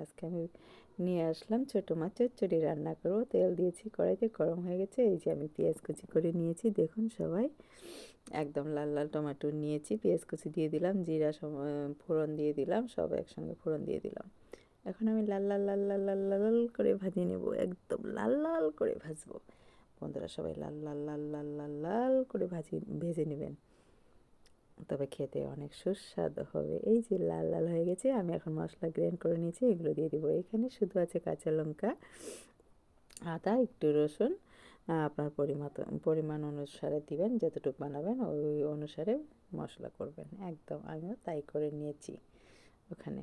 আজকে আমি নিয়ে আসলাম ছোটো মাছ চচ্চড়ি রান্না করবো। তেল দিয়েছি, কড়াইতে গরম হয়ে গেছে। এই যে আমি পেঁয়াজ কুচি করে নিয়েছি, দেখুন সবাই। একদম লাল লাল টমেটো নিয়েছি, পেঁয়াজ কুচি দিয়ে দিলাম, জিরা ফোড়ন দিয়ে দিলাম, সব একসঙ্গে ফোড়ন দিয়ে দিলাম। এখন আমি লাল লাল লাল লাল লাল লাল লাল করে ভাজিয়ে নেব, একদম লাল লাল করে ভাজবো। বন্ধুরা সবাই লাল লাল লাল লাল লাল লাল করে ভেজে নেবেন, তবে খেতে অনেক সুস্বাদু হবে। এই যে লাল লাল হয়ে গেছে, আমি এখন মশলা গ্রাইন্ড করে নিয়েছি, এগুলো দিয়ে দেবো। এখানে শুধু আছে কাঁচা লঙ্কা, আদা, একটু রসুন। আপনার পরিমাণ অনুসারে দিবেন, যতটুকু বানাবেন ওই অনুসারে মশলা করবেন। একদম আমিও তাই করে নিয়েছি। ওখানে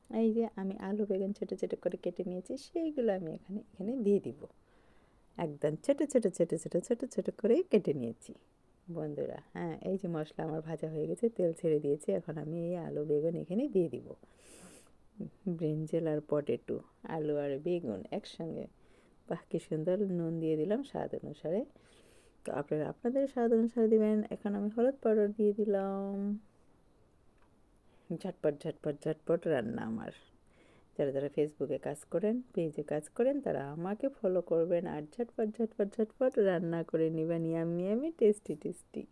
এই যে আমি আলু বেগুন ছোটো ছোটো করে কেটে নিয়েছি, সেইগুলো আমি এখানে দিয়ে দিব। একদম ছোটো ছোটো ছোটো ছোটো ছোটো ছোটো করে কেটে নিয়েছি বন্ধুরা। হ্যাঁ, এই যে মশলা আমার ভাজা হয়ে গেছে, তেল ছেড়ে দিয়েছে। এখন আমি এই আলু বেগুন এখানে দিয়ে দিব। ব্রিঞ্জাল আর পটেটো, আলু আর বেগুন একসঙ্গে, বাহ কি সুন্দর। নুন দিয়ে দিলাম স্বাদ অনুসারে, তো আপনারা আপনাদের স্বাদ অনুসারে দিবেন। এখন আমি হলুদ পাউডার দিয়ে দিলাম। ঝটপট ঝটপট ঝটপট রান্না আমার। যারা যারা ফেসবুকে কাজ করেন, পেজে কাজ করেন, তারা আমাকে ফলো করবেন আর ঝটপট ঝটপট ঝটপট রান্না করে নেবেন। Yummy yummy tasty tasty.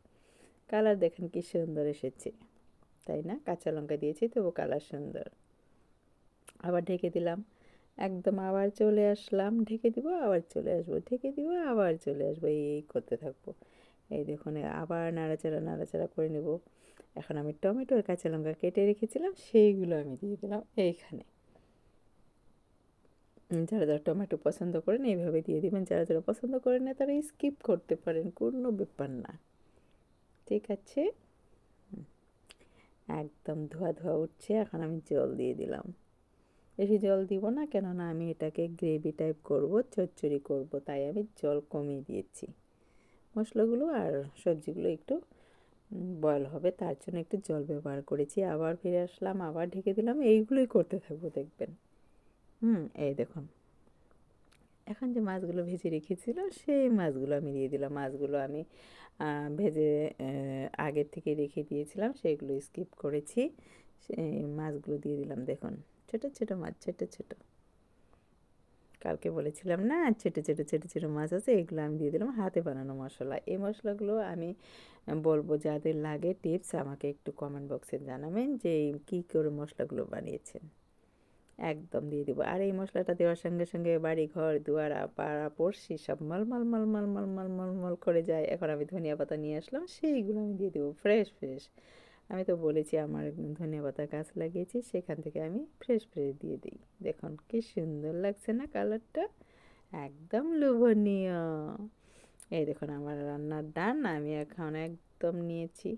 Colour দেখেন কি সুন্দর এসেছে, তাই না? কাঁচা লঙ্কা দিয়েছি, তবু কালার সুন্দর। আবার ঢেকে দিলাম, একদম আবার চলে আসলাম। ঢেকে দিব, আবার চলে আসবো, ঢেকে দিব, আবার চলে আসবো, এই করতে থাকবো। এই দেখুন, আবার নাড়াচাড়া নাড়াচাড়া করে নেব। এখন আমি টমেটো আর কাঁচা লঙ্কা কেটে রেখেছিলাম, সেইগুলো আমি দিয়ে দিলাম এইখানে। যারা যারা টমেটো পছন্দ করেন এইভাবে দিয়ে দিবেন, যারা যারা পছন্দ করেন না তারা স্কিপ করতে পারেন, কোনো ব্যাপার না। ঠিক আছে, একদম ধোয়া ধোয়া উঠছে। এখন আমি জল দিয়ে দিলাম। বেশি জল দিব না, কেননা আমি এটাকে গ্রেভি টাইপ করব, চচ্চড়ি করব, তাই আমি জল কমিয়ে দিয়েছি। মশলাগুলো আর সবজিগুলো একটু বয়েল হবে, তার জন্য একটু জল ব্যবহার করেছি। আবার ফিরে আসলাম, আবার ঢেকে দিলাম, এইগুলোই করতে থাকবো দেখবেন। এই দেখুন, এখন যে মাছগুলো ভেজে রেখেছিল সেই মাছগুলো আমি দিয়ে দিলাম। মাছগুলো আমি ভেজে আগের থেকে রেখে দিয়েছিলাম, সেগুলো স্কিপ করেছি। সেই মাছগুলো দিয়ে দিলাম। দেখুন, ছোটো ছোটো মাছ, ছোটো ছোটো। কালকে বলেছিলাম না ছোটো ছোটো ছোটো ছোটো মাছ আছে, এগুলো আমি দিয়ে দিলাম। হাতে বানানো মশলা, এই মশলাগুলো আমি বলবো যাদের লাগে টিপস আমাকে একটু কমেন্ট বক্সে জানাবেন যে কী করে মশলাগুলো বানিয়েছেন। একদম দিয়ে দেবো। আর এই মশলাটা দেওয়ার সঙ্গে সঙ্গে বাড়ি ঘর দুয়ার পাড়া পড়শি সব মলমল মলমল মলমল মলমল করে যায়। এখন আমি ধনিয়া পাতা নিয়ে আসলাম, সেইগুলো আমি দিয়ে দেবো ফ্রেশ ফ্রেশ। আমি তো বলেছি আমার ধনিয়া পাতা গাছ লাগিয়েছি, সেখান থেকে আমি ফ্রেশ ফ্রেশ দিয়ে দিই। দেখুন কি সুন্দর লাগছে না কালারটা, একদম লোভনীয়। এই দেখুন আমার রান্নার ডান, আমি এখন একদম নিয়েছি।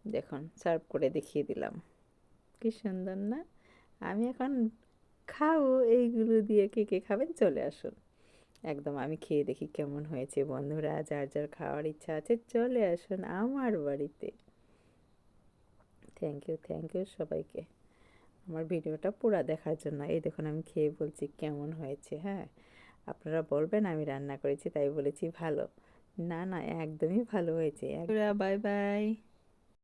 দেখুন সার্ভ করে দেখিয়ে দিলাম, কি সুন্দর না? আমি এখন খাবো এইগুলো দিয়ে। কে কে খাবেন চলে আসুন। একদম আমি খেয়ে দেখি কেমন হয়েছে। বন্ধুরা যার যার খাওয়ার ইচ্ছা আছে চলে আসুন আমার বাড়িতে। থ্যাংক ইউ সবাইকে আমার ভিডিওটা পুরো দেখার জন্য। এই দেখুন আমি খেয়ে বলছি কেমন হয়েছে। হ্যাঁ, আপনারা বলবেন আমি রান্না করেছি তাই বলেছি ভালো। না না, একদমই ভালো হয়েছে। Bye bye.